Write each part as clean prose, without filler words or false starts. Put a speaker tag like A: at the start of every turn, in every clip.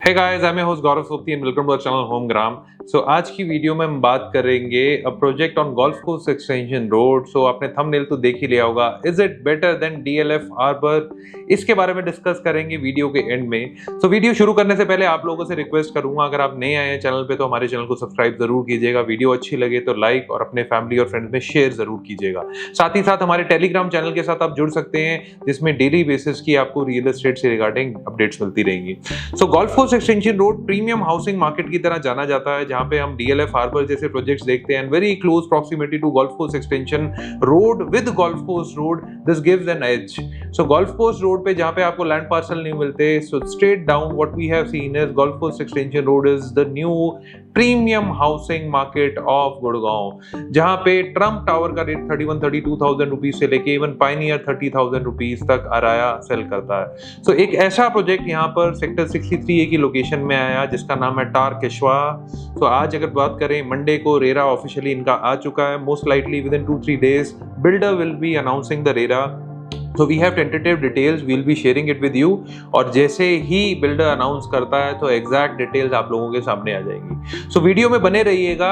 A: Hey guys, I'm your host Gaurav Sopti and welcome to our channel Homegram. So आज की video में हम बात करेंगे a project on golf course extension road. So आपने thumbnail तो देख ही लिया होगा. Is it better than DLF harbour? इसके बारे में डिस्कस करेंगे वीडियो के एंड में. सो वीडियो शुरू करने से पहले आप लोगों से रिक्वेस्ट करूंगा, अगर आप नए आए हैं चैनल पे तो हमारे चैनल को सब्सक्राइब जरूर कीजिएगा. वीडियो अच्छी लगे तो लाइक और अपने फैमिली और फ्रेंड्स में शेयर जरूर कीजिएगा. साथ ही साथ हमारे टेलीग्राम चैनल के साथ आप जुड़ सकते हैं जिसमें डेली बेसिस की आपको रियल एस्टेट से रिगार्डिंग अपडेट्स मिलती रहेंगी. सो golf course extension road premium housing market की तरह जाना जाता है, जहां पे हम DLF हार्बर जैसे प्रोजेक्ट्स देखते हैं. Very close proximity to golf course extension road with golf course road, this gives an edge. So golf course road पे जहां पे आपको लैंड पार्सल नहीं मिलते, so straight down what we have seen is golf course extension road is the new premium housing market of Gurgaon, जहां पे Trump tower का rate 31-32,000 rupees से लेके इवन पायनियर 30,000 रुपीज तक अराया सेल करता है. सो एक ऐसा प्रोजेक्ट यहाँ पर सेक्टर 63A की लोकेशन में आया जिसका नाम है टार केशवा. तो आज अगर बात करें, मंडे को रेरा ऑफिशियली इनका आ चुका है. Most likely with in 2-3 days builder will be announcing the RERA. So we have tentative details, we'll be sharing it with you. और जैसे ही बिल्डर अनाउंस करता है तो एग्जैक्ट डिटेल्स आप लोगों के सामने आ जाएंगी. सो वीडियो में बने रहिएगा.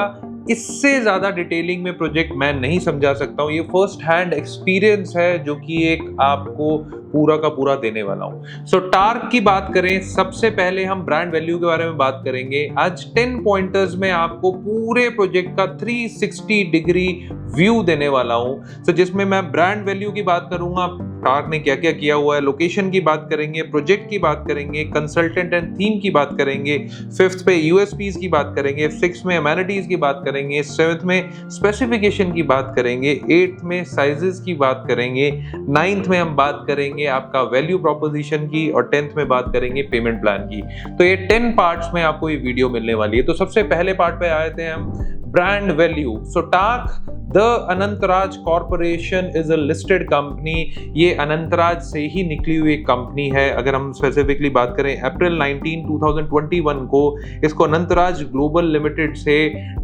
A: इससे ज्यादा डिटेलिंग में प्रोजेक्ट मैं नहीं समझा सकता हूँ. ये फर्स्ट हैंड एक्सपीरियंस है जो कि एक आपको पूरा का पूरा देने वाला हूँ. सो टार्क की बात करें, सबसे पहले हम ब्रांड वैल्यू के बारे में बात करेंगे. आज 10 पॉइंटर्स में आपको पूरे प्रोजेक्ट का 360 डिग्री व्यू देने वाला हूँ. सो जिसमें मैं ब्रांड वैल्यू की बात करूंगा, टार्क ने क्या क्या किया हुआ है, लोकेशन की बात करेंगे, प्रोजेक्ट की बात करेंगे, कंसल्टेंट एंड थीम की बात करेंगे, 5th पे USPs की बात करेंगे, 6th में अमेनिटीज की बात करेंगे, 7th में स्पेसिफिकेशन की बात करेंगे, 8th में साइजेस की बात करेंगे, 9th में हम बात करेंगे आपका वैल्यू प्रोपोजिशन की और 10th में बात करेंगे पेमेंट प्लान की. तो ये 10 पार्ट्स में आपको ये वीडियो मिलने वाली है. तो सबसे पहले पार्ट पे आए थे हम brand value. So torque the Anantraj corporation is a listed company. ये अनंतराज से ही निकली हुई एक कंपनी है. अगर हम स्पेसिफिकली बात करें, अप्रैल 19, 2021 को इसको अनंतराज ग्लोबल लिमिटेड से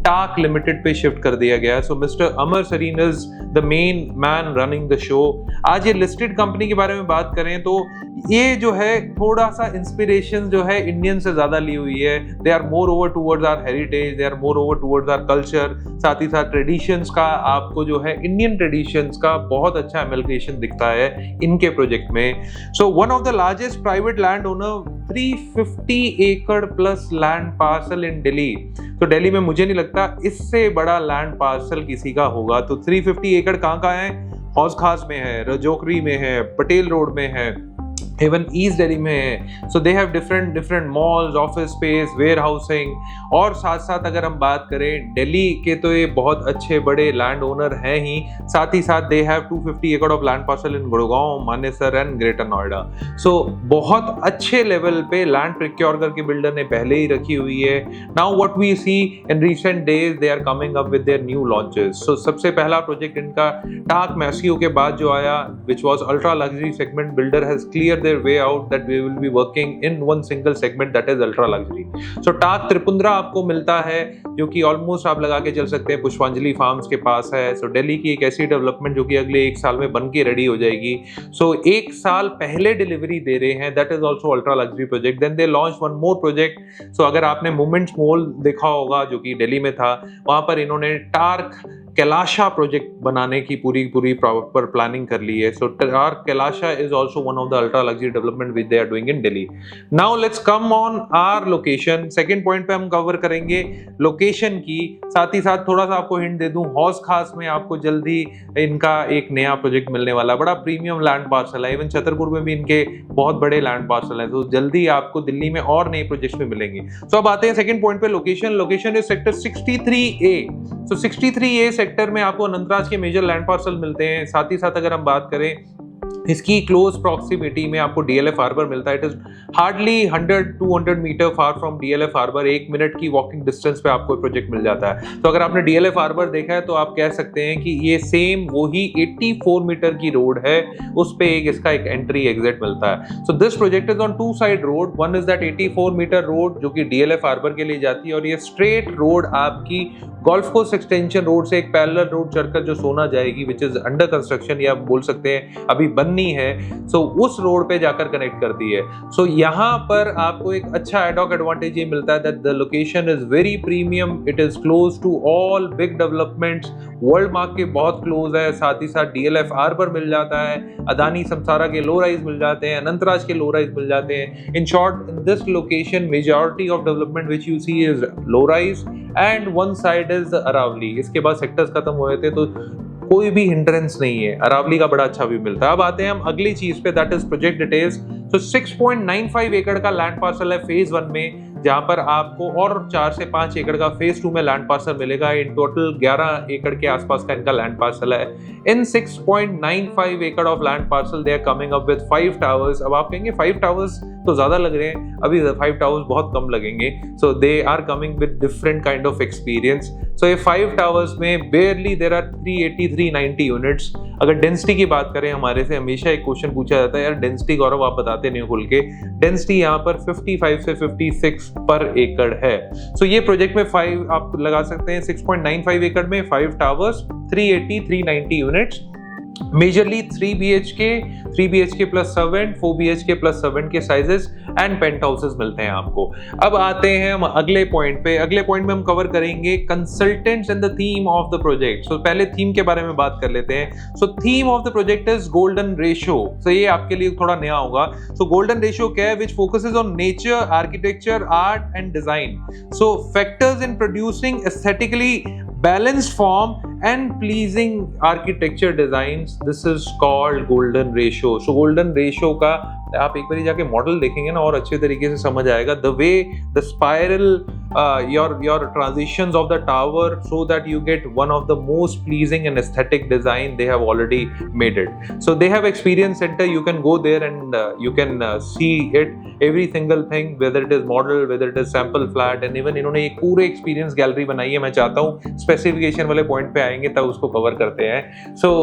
A: टार्क लिमिटेड पे शिफ्ट कर दिया गया. So mister Amar Sareen is the main man running the show. आज ये लिस्टेड कंपनी के बारे में बात करें तो ये जो है थोड़ा सा इंस्पिरेशन जो है इंडियन से ज्यादा ली हुई है. They are more over towards our heritage, they are more over towards our culture. साथ ही साथ ट्रेडिशंस का आपको जो है इंडियन ट्रेडिशंस का बहुत अच्छा एमल्गेशन दिखता है इनके प्रोजेक्ट में. So one of the largest private land owner, 350 एकड़ प्लस लैंड पार्सल इन दिल्ली. तो दिल्ली में मुझे नहीं लगता इससे बड़ा लैंड पार्सल किसी का होगा. तो 350 एकड़ कहाँ है? हौज खास में है, रजौकरी में है, पटेल रोड में है, इवन ईस्ट दिल्ली में है. So they have different malls, office space, warehousing. और साथ साथ अगर हम बात करें दिल्ली के, तो ये बहुत अच्छे बड़े लैंड ओनर हैं ही. साथ ही साथ दे have 250 acre of land parcel in Gurgaon, Manesar and greater Noida. So बहुत अच्छे लेवल पे लैंड प्रिक्योर करके बिल्डर ने पहले ही रखी हुई है. Now what we see in recent days, they are coming up with their new launches. So सबसे पहला प्रोजेक्ट इनका टार्क मैसियो के बाद जो आया, which was ultra luxury segment. Builder has clear their way out that we will be working in one single segment, that is ultra luxury. So TARC Tripundra आपको मिलता है जो कि ऑलमोस्ट आप लगा के चल सकते हैं पुष्पांजलि फार्म्स के पास है. सो दिल्ली की एक ऐसी डेवलपमेंट जो कि अगले 1 साल में बन के रेडी हो जाएगी. सो 1 साल पहले डिलीवरी दे रहे हैं. That is also ultra luxury project. Then they launch one more project. So अगर आपने मोमेंट्स मॉल देखा होगा जो कि दिल्ली में था, वहां पर इन्होंने टार्क कैलाशा प्रोजेक्ट बनाने की पूरी प्रॉपर प्लानिंग कर ली है. So TARC Kailasha is also one of the ultra luxury development which they are doing in Delhi. Now let's come on our location. Second point पे हम कवर करेंगे लोकेशन की. साथ ही साथ थोड़ा सा आपको हिंट दे दूं, हौज खास में आपको जल्दी इनका एक नया प्रोजेक्ट मिलने वाला, बड़ा प्रीमियम लैंड पार्सल है. इवन छतरपुर में भी इनके बहुत बड़े लैंड पार्सल है. तो जल्दी आपको दिल्ली में और नए प्रोजेक्ट्स में मिलेंगे. सो अब आते हैं सेकंड पॉइंट पे, location is sector 63A. So 63A sector में आपको अनंतराज के मेजर लैंड पार्सल मिलते हैं. साथ ही साथ अगर हम बात करें, इसकी क्लोज प्रॉक्सिमिटी में आपको DLF हार्बर मिलता है. It is hardly 100-200 metre far from DLF harbour. 1 minute की वॉकिंग डिस्टेंस पे आपको प्रोजेक्ट मिल जाता है. तो अगर आपने DLF हार्बर देखा है तो आप कह सकते हैं कि ये सेम वही 84 मीटर की रोड है, उस पे इसका एक एंट्री एग्जिट मिलता है. So this project is on 2 side road. One is that 84 metre road जो कि DLF हार्बर के लिए जाती है, और ये स्ट्रेट रोड आपकी गोल्फ कोर्स एक्सटेंशन रोड से एक पैरेलल रोड चढ़कर जो सोना जाएगी, विच इज अंडर कंस्ट्रक्शन, या आप बोल सकते हैं अभी बन बन्नी है, सो उस रोड पे जाकर कनेक्ट करती है। सो यहाँ पर आपको एक अच्छा एडॉक एडवांटेज ये मिलता है that the location is very premium, it is close to all big developments, world mark के बहुत क्लोज है, साथ ही साथ DLF आर्बर मिल जाता है, अदानी समसारा के लो राइज मिल जाते हैं, अनंतराज के लो राइज मिल जाते हैं। In short, in this location majority of development which you see is low rise and one side is Aravalli. इसके बाद सेक्टर्स खत्म हुए थे तो कोई भी हिंड्रेंस नहीं है, अरावली का बड़ा अच्छा व्यू मिलता है। अब आते हैं हम अगली चीज पे, दैट इज प्रोजेक्ट डिटेल्स। तो 6.95 एकड़ का लैंड पार्सल है फेज 1 में, जहां पर आपको और 4 से 5 एकड़ का फेज 2 में लैंड पार्सल मिलेगा। इन टोटल 11 एकड़ के आसपास का इनका लैंड पार्सल है। इन 6.95 एकड़ of land parcel they are coming up with 5 towers. अब आप कहेंगे 5 टावर्स तो ज्यादा लग रहे हैं, अभी 5 टावर्स बहुत कम लगेंगे। So they are coming with different kind of experience. So ये 5 टावर्स में बेयरली देयर आर 380-390 यूनिट्स। अगर डेंसिटी की बात करें, हमारे से हमेशा एक क्वेश्चन पूछा जाता है, यार डेंसिटी गौरव आप बताते नहीं खुल के। डेंसिटी यहाँ पर 55 से 56 पर एकड़ है। सो ये प्रोजेक्ट में 5 आप लगा सकते हैं, 6.95 एकड़ में 5 towers, 380-390 units, majorly 3 BHK plus 7, 4 BHK plus 7 के साइजेस एंड पेंट हाउसेस मिलते हैं आपको। अब आते हैं हम अगले पॉइंट पे। अगले पॉइंट में हम कवर करेंगे consultants and the theme of the project. So पहले थीम के बारे में बात कर लेते हैं। So theme of the project is golden ratio. So ये आपके लिए थोड़ा नया होगा। सो गोल्डन रेशियो क्या है? Which focuses on nature, architecture, art and design. So factors in producing aesthetically balanced form and pleasing architecture designs, this is called golden ratio. So golden ratio का आप एक बार जाके मॉडल देखेंगे ना और अच्छे तरीके से समझ आएगा। The way the spiral your transitions of the tower so that you get one of the most pleasing and aesthetic design they have already made it. So they have experience centre, you can go there and you can see it every single thing, whether it is model, whether it is sample flat, and even इन्होंने एक पूरे experience gallery बनाई है। मैं चाहता हूँ specification वाले point पे आएंगे तब उसको कवर करते हैं। सो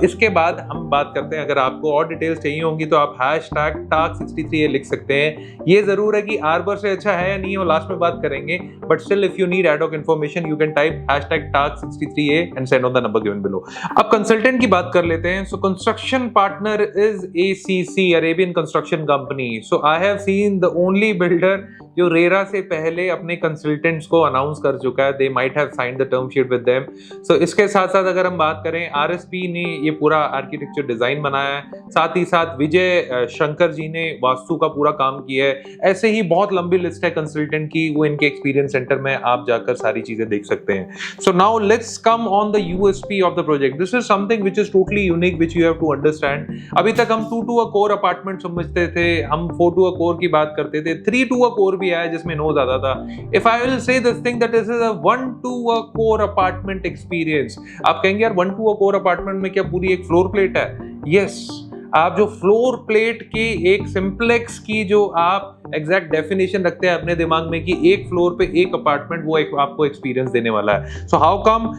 A: इसके बाद हम बात करते हैं, अगर आपको और डिटेल्स चाहिए होंगी तो आप #TAG63 लिख सकते हैं। ये जरूर है कि आर्बर से अच्छा है या नहीं, वो लास्ट में बात करेंगे, but still if you need ad hoc information you can type #TAG63 and send on the number given below. अब कंसल्टेंट की बात कर लेते हैं। So construction partner is ACC, Arabian construction company. So I have seen the only builder जो RERA से पहले अपने कंसल्टेंट्स को अनाउंस कर चुका है। They might have signed the term sheet with them. So इसके साथ साथ अगर हम बात करें, RSP ने ये पूरा आर्किटेक्चर डिजाइन बनाया है, साथ ही साथ विजय शंकर जी ने वास्तु का पूरा काम किया है। ऐसे ही बहुत लंबी लिस्ट है कंसल्टेंट की, वो इनके एक्सपीरियंस सेंटर में आप जाकर सारी चीजें देख सकते हैं। So now let's come on the USP of the project. This is something which is totally unique which you have to understand. अभी तक हम 2 to a core अपार्टमेंट समझते थे, हम 4 to a core की बात करते थे, 3 to a core भी आया जिसमें नो ज्यादा था। If I will say this thing that this is a 1 to a core apartment experience. आप कहेंगे यार 1 to a core अपार्टमेंट में क्या पूरी एक फ्लोर प्लेट है? यस, आप जो फ्लोर प्लेट की एक सिंप्लेक्स की जो आप एग्जैक्ट डेफिनेशन रखते हैं अपने दिमाग में कि एक फ्लोर पे एक अपार्टमेंट, वो एक आपको एक्सपीरियंस देने वाला है। So how come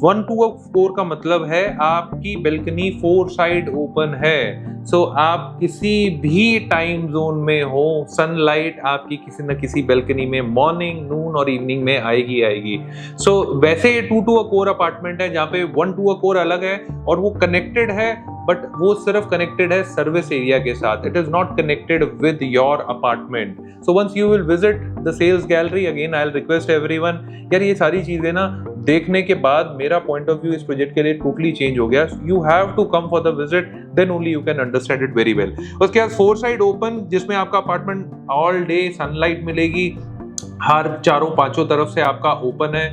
A: 1 to a 4 का मतलब है आपकी बेल्कनी 4 साइड ओपन है। सो आप किसी भी टाइम जोन में हो, सनलाइट आपकी किसी न किसी बेल्कनी में मॉर्निंग, नून और इवनिंग में आएगी। सो वैसे 2 to a 4 अपार्टमेंट है जहाँ पे 1 to a 4 अलग है और वो कनेक्टेड है, बट वो सिर्फ कनेक्टेड है सर्विस एरिया के साथ। It is not connected with your apartment. So once you will visit the sales gallery, again I will request everyone, यार ये सारी चीजें ना देखने के बाद मेरा पॉइंट ऑफ व्यू इस प्रोजेक्ट के लिए टोटली चेंज हो गया। You have to come for the visit, then only you can understand it very well. उसके बाद 4 साइड ओपन, जिसमें आपका अपार्टमेंट ऑल डे सनलाइट मिलेगी, हर चारों पांचों तरफ से आपका ओपन है।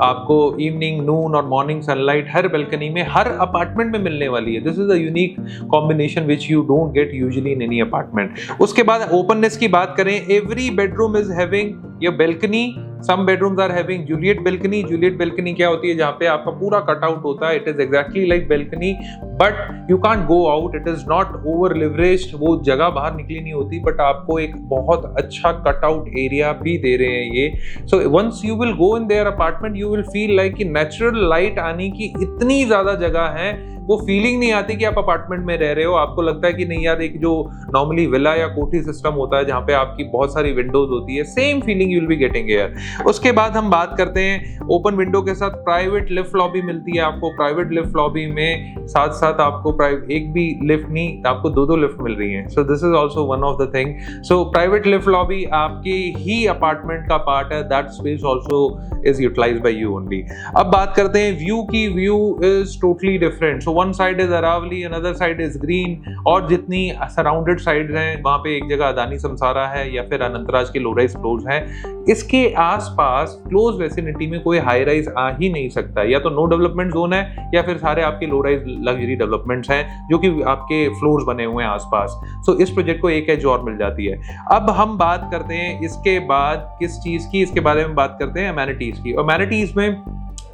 A: आपको इवनिंग, नून और मॉर्निंग सनलाइट हर बालकनी में, हर अपार्टमेंट में मिलने वाली है। This is a unique combination which you don't get usually in any apartment. उसके बाद ओपननेस की बात करें, एवरी बेडरूम इज हैविंग ये balcony, some bedrooms are having Juliet balcony। Juliet balcony क्या होती है? जहाँ पे आपका पूरा कटआउट होता है। It is exactly like balcony, but you can't go out. It is not over leveraged। वो जगह बाहर निकली नहीं होती, but आपको एक बहुत अच्छा कटआउट एरिया भी दे रहे हैं ये। So once you will go in their apartment, you will feel like कि natural light आने की इतनी ज्यादा जगह है वो फीलिंग नहीं आती कि आप अपार्टमेंट में रह रहे हो। आपको लगता है कि नहीं यार, एक जो नॉर्मली विला या कोठी सिस्टम होता है जहाँ पे आपकी बहुत सारी विंडोज होती है, same feeling you will be getting here. उसके बाद हम बात करते हैं ओपन विंडो के साथ प्राइवेट लिफ्ट लॉबी मिलती है आपको। प्राइवेट लिफ्ट लॉबी में साथ साथ आपको एक भी लिफ्ट नहीं, आपको दो लिफ्ट मिल रही हैं। So this is also one of the thing. So private lift lobby आपके ही अपार्टमेंट का पार्ट है। That space also is utilised by you only. अब बात करते हैं व्यू की। View is totally different. So one side is Aravalli, another side is green, और जितनी सराउंडेड साइड हैं वहां पे एक जगह अदानी समसारा है या फिर अनंतराज के लो राइज फ्लोर्स हैं। इसके आसपास क्लोज वेसिनिटी में कोई हाई राइज आ ही नहीं सकता। या तो नो डेवलपमेंट जोन है या फिर सारे आपके लो राइज लग्जरी डेवलपमेंट्स हैं जो कि आपके फ्लोर्स बने हुए हैं आसपास। सो इस प्रोजेक्ट को एक एज और मिल जाती है। अब हम बात करते हैं इसके बाद किस चीज की, इसके बारे में बात करते हैं अमेनिटीज की। अमेनिटीज में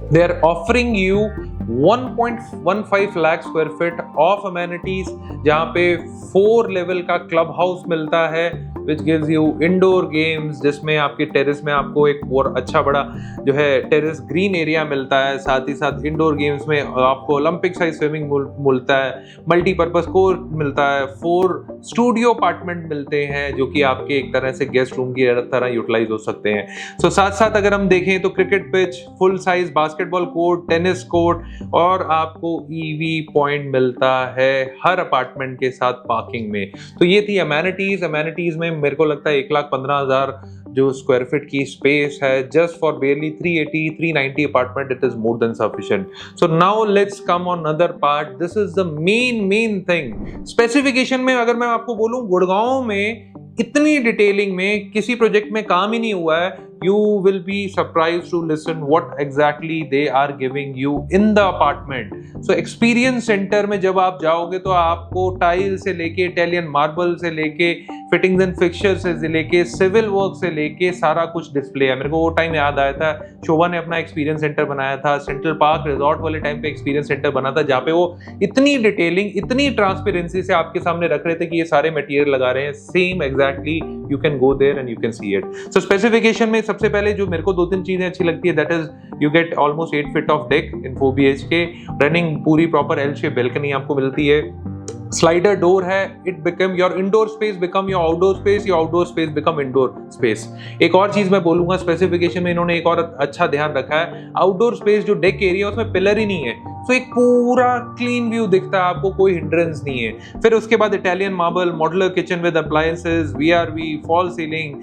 A: they are offering you 1.15 lakh square feet of amenities, जहाँ पे 4 लेवल का क्लब हाउस मिलता है which gives you indoor games, जिसमें आपके टेरेस में आपको एक और अच्छा बड़ा जो है टेरेस ग्रीन एरिया मिलता है। साथ ही साथ इंडोर गेम्स में आपको ओलंपिक साइज स्विमिंग पूल मिलता है, मल्टीपर्पज कोर्ट मिलता है, 4 स्टूडियो अपार्टमेंट मिलते हैं जो कि आपके एक तरह से गेस्ट रूम की तरह यूटिलाइज हो सकते हैं। सो साथ साथ अगर हम देखें तो cricket pitch, full size basketball court, tennis court, और आपको ईवी पॉइंट मिलता है हर अपार्टमेंट के साथ पार्किंग में। तो ये थी अमेनिटीज। अमेनिटीज में मेरे को लगता है 1,15,000 जो स्क्वायर फीट की स्पेस है just for बेयरली 380-390 apartment, it is more than sufficient. So now let's come on other part. This is the main thing. Specification में अगर मैं आपको बोलूं, गुड़गांव में इतनी डिटेलिंग में किसी प्रोजेक्ट में काम ही नहीं हुआ है। You will be surprised to listen what exactly they are giving you in the apartment. So experience center में जब आप जाओगे तो आपको टाइल से लेके, इटालियन मार्बल से लेके, फिटिंग्स एंड फिक्सचर से लेके, सिविल वर्क से लेके सारा कुछ डिस्प्ले है। मेरे को वो टाइम याद आया था, शोभा ने अपना एक्सपीरियंस सेंटर बनाया था, सेंट्रल पार्क रिजॉर्ट वाले टाइम पे एक्सपीरियंस सेंटर बना था, जहाँ पे वो इतनी डिटेलिंग, इतनी ट्रांसपेरेंसी से आपके सामने रख रहे थे कि ये सारे मटेरियल लगा रहे हैं। Same exactly you can go there and you can see it. So specification में सबसे पहले जो मेरे को 2-3 चीजें अच्छी लगती है, that is you get almost 8 feet of deck in 4 BHK, running पूरी प्रॉपर एल शेप बैल्कनी आपको मिलती है, स्लाइडर डोर है, it become your indoor space become your outdoor space, your outdoor space become indoor space. एक और चीज मैं बोलूंगा, स्पेसिफिकेशन में इन्होंने एक और अच्छा ध्यान रखा है, आउटडोर स्पेस जो डेक एरिया उसमें पिलर ही नहीं है, तो एक पूरा क्लीन व्यू दिखता है आपको, कोई हिंड्रेंस नहीं है। फिर उसके बाद Italian marble, modular kitchen with appliances, VRV, fall ceiling,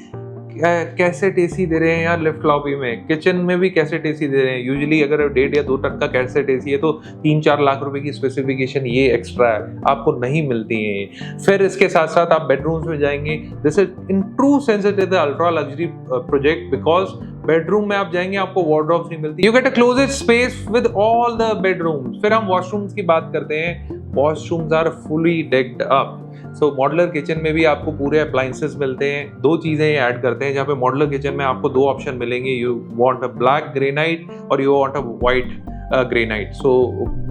A: cassette AC दे रहे हैं यार लिफ्ट लॉबी में, किचन में भी कैसेट एसी दे रहे हैं। यूजुअली अगर 1.5 या 2 टन का कैसेट एसी है तो 3-4 लाख रुपए की स्पेसिफिकेशन ये एक्स्ट्रा है, आपको नहीं मिलती है। फिर इसके साथ साथ आप बेडरूम्स में जाएंगे, this is in true sense it is ultra luxury project, because bedroom में आप जाएंगे आपको वार्डरोब्स नहीं मिलती, you get a closest space with all the bedrooms. फिर हम वॉशरूम्स की बात करते हैं, washrooms are fully decked up. So modular kitchen में भी आपको पूरे अप्लायंसेस मिलते हैं। 2 चीजें ऐड करते हैं, जहाँ पे मॉडुलर किचन में आपको 2 ऑप्शन मिलेंगे, you want a black granite और you want a white granite. So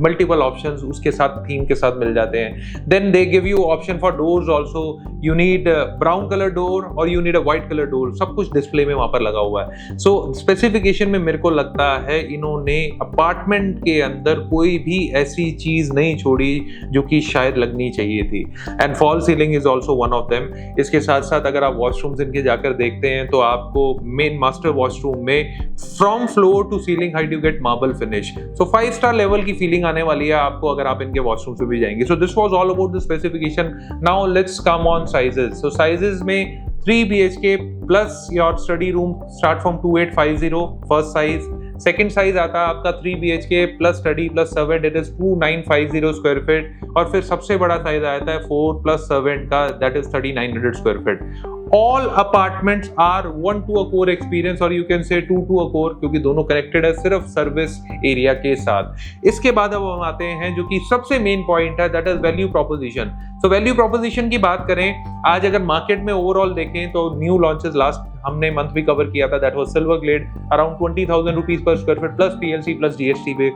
A: multiple options उसके साथ थीम के साथ मिल जाते हैं। Then they give you option for doors also, you need brown colour door और you need a white colour door, सब कुछ डिस्प्ले में वहां पर लगा हुआ है। सो स्पेसिफिकेशन में मेरे को लगता है इन्होंने अपार्टमेंट के अंदर कोई भी ऐसी चीज नहीं छोड़ी जो कि शायद लगनी चाहिए थी। And fall ceiling is also one of them. इसके साथ साथ अगर आप वॉशरूम्स इनके जाकर देखते हैं तो आपको मेन मास्टर वॉशरूम में from floor to ceiling height you get marble finish. So 5 star level की फीलिंग आने वाली है आपको अगर आप इनके वॉशरूम से भी जाएंगे। So this was all about the specification. Now let's come on sizes. So sizes में 3 BHK plus your study room start from 2850 first size. Second size आता है आपका 3 BHK plus study plus servant, it is 2950 square feet. और फिर सबसे बड़ा size आता है 4 प्लस सर्वेंट का, that is 3900 square feet. All apartments are 1 to a core experience और you can say 2 to a core, क्योंकि दोनों कनेक्टेड है सिर्फ सर्विस एरिया के साथ। इसके बाद अब हम आते हैं जो कि सबसे मेन पॉइंट है, that is value proposition. So value proposition की बात करें, आज अगर मार्केट में ओवरऑल देखें तो न्यू लॉन्चेस लास्ट हमने मंथ भी कवर किया था, that was silver glade around 20,000 rupees per square feet plus PLC plus GST पे।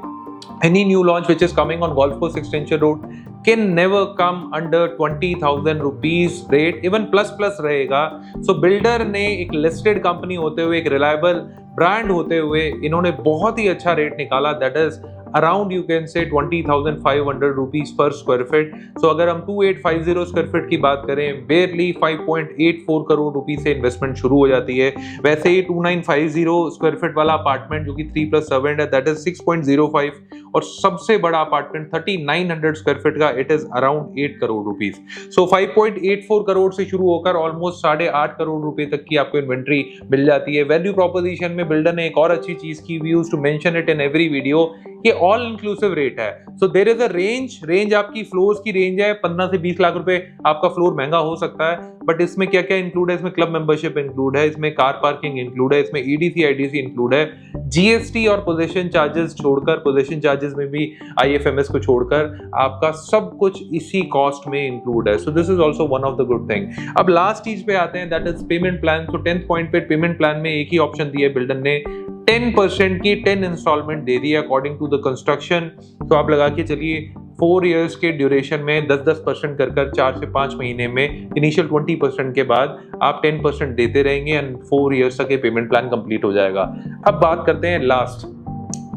A: Any new launch which is coming on Golf Course Extension Road can never come under 20,000 rupees rate, even plus रहेगा। So builder ने एक listed company होते हुए, एक reliable brand होते हुए इन्होंने बहुत ही अच्छा रेट निकाला, that is around you can say 20,500 rupees per square feet. सो अगर हम 2850 स्क्वायर फीट की बात करें, बेयरली 5.84 करोड़ रुपीज से इन्वेस्टमेंट शुरू हो जाती है। वैसे ही 2950 स्क्वायर फीट वाला अपार्टमेंट जो कि 3+ सर्वेंट है, दैट इज 6.05, और सबसे बड़ा अपार्टमेंट 3900 स्क्वायर फीट का, it is around 8 crore rupees. So 5.84 crore से शुरू होकर ऑलमोस्ट 8.5 करोड़ रुपए तक की आपको इन्वेंट्री मिल जाती है। वैल्यू प्रोपोजिशन में बिल्डर ने एक और अच्छी चीज की, we used to mention it in every video, कि ऑल इंक्लूसिव रेट है। So there is a range आपकी फ्लोर्स की रेंज है 15 से 20 लाख रुपए आपका फ्लोर महंगा हो सकता है, बट इसमें क्या क्या इंक्लूड है? इसमें क्लब मेंबरशिप इंक्लूड है, इसमें कार पार्किंग इंक्लूड है, इसमें ईडीसी आईडीसी इंक्लूड है, जीएसटी और पोजेशन चार्जेस छोड़कर, पोजेशन चार्जेस में भी आईएफएमएस को छोड़कर आपका सब कुछ इसी कॉस्ट में इंक्लूड है। So this is also one of the good thing. अब लास्ट चीज पे आते हैं, that is payment plan. So 10th point पे पेमेंट प्लान में एक ही ऑप्शन दिया है बिल्डर ने, 10% की 10 इंस्टॉलमेंट दे दी है अकॉर्डिंग टू द कंस्ट्रक्शन। तो आप लगा के चलिए 4 इयर्स के ड्यूरेशन में 10% कर 4 से 5 महीने में इनिशियल 20% के बाद आप 10% देते रहेंगे एंड 4 इयर्स तक ये पेमेंट प्लान कंप्लीट हो जाएगा। अब बात करते हैं लास्ट,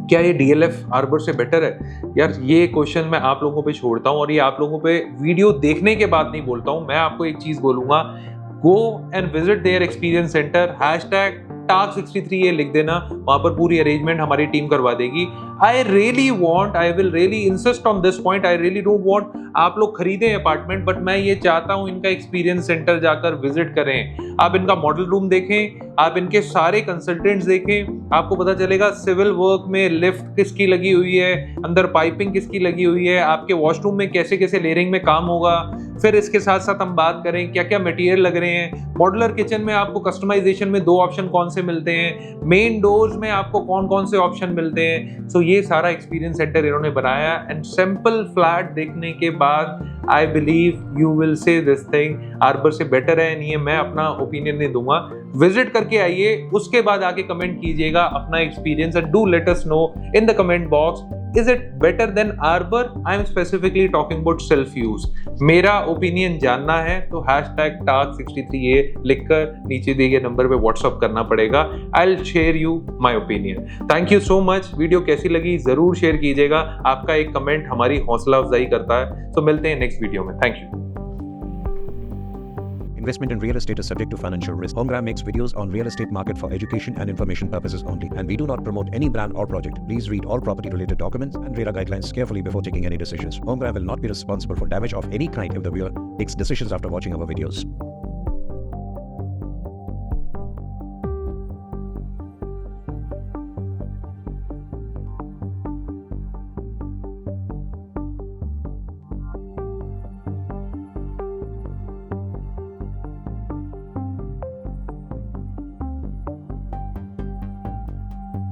A: क्या ये डीएलएफ आर्बर से बेटर है? यार ये क्वेश्चन मैं आप लोगों पे छोड़ता हूँ, और ये आप लोगों पे वीडियो देखने के बाद नहीं बोलता हूँ। मैं आपको एक चीज बोलूंगा, go and visit their experience centre, #TAG63 ये लिख देना, वहां पर पूरी अरेंजमेंट हमारी टीम करवा देगी। I will really insist on this point, I really don't want आप लोग खरीदें अपार्टमेंट, बट मैं ये चाहता हूं इनका एक्सपीरियंस सेंटर जाकर विजिट करें। आप इनका मॉडल रूम देखें, आप इनके सारे कंसल्टेंट्स देखें, आपको पता चलेगा सिविल वर्क में लिफ्ट किसकी लगी हुई है, अंदर पाइपिंग किसकी लगी हुई है, आपके वॉशरूम में कैसे कैसे लेयरिंग में काम होगा। फिर इसके साथ साथ हम बात करें क्या क्या मटेरियल लग रहे हैं। मॉड्यूलर किचन में आपको कस्टमाइजेशन में 2 ऑप्शन कौन से मिलते हैं, मेन डोर्स में आपको कौन कौन से ऑप्शन मिलते हैं। सो ये सारा एक्सपीरियंस सेंटर इन्होंने बनाया, एंड सिंपल फ्लैट देखने के बाद I believe you will say this thing arbor से बेटर है। नहीं है, मैं अपना ओपिनियन नहीं दूंगा, विजिट करके आइए, उसके बाद आके कमेंट कीजिएगा अपना experience, and do let us know in the comment box, is it better than Arbor? I am specifically talking about self use. मेरा ओपिनियन जानना है तो #TAG63 लिखकर नीचे दिए गए नंबर पे व्हाट्सअप करना पड़ेगा। I'll share you my opinion. Thank you so much. Video कैसी लगी जरूर शेयर कीजिएगा, आपका एक कमेंट हमारी हौसला अफजाई करता है। तो मिलते हैं नेक्स्ट वीडियो में। Thank you.
B: Investment in real estate is subject to financial risk. Homegram makes videos on real estate market for education and information purposes only, and we do not promote any brand or project. Please read all property related documents and RERA guidelines carefully before taking any decisions. Homegram will not be responsible for damage of any kind if the viewer takes decisions after watching our videos.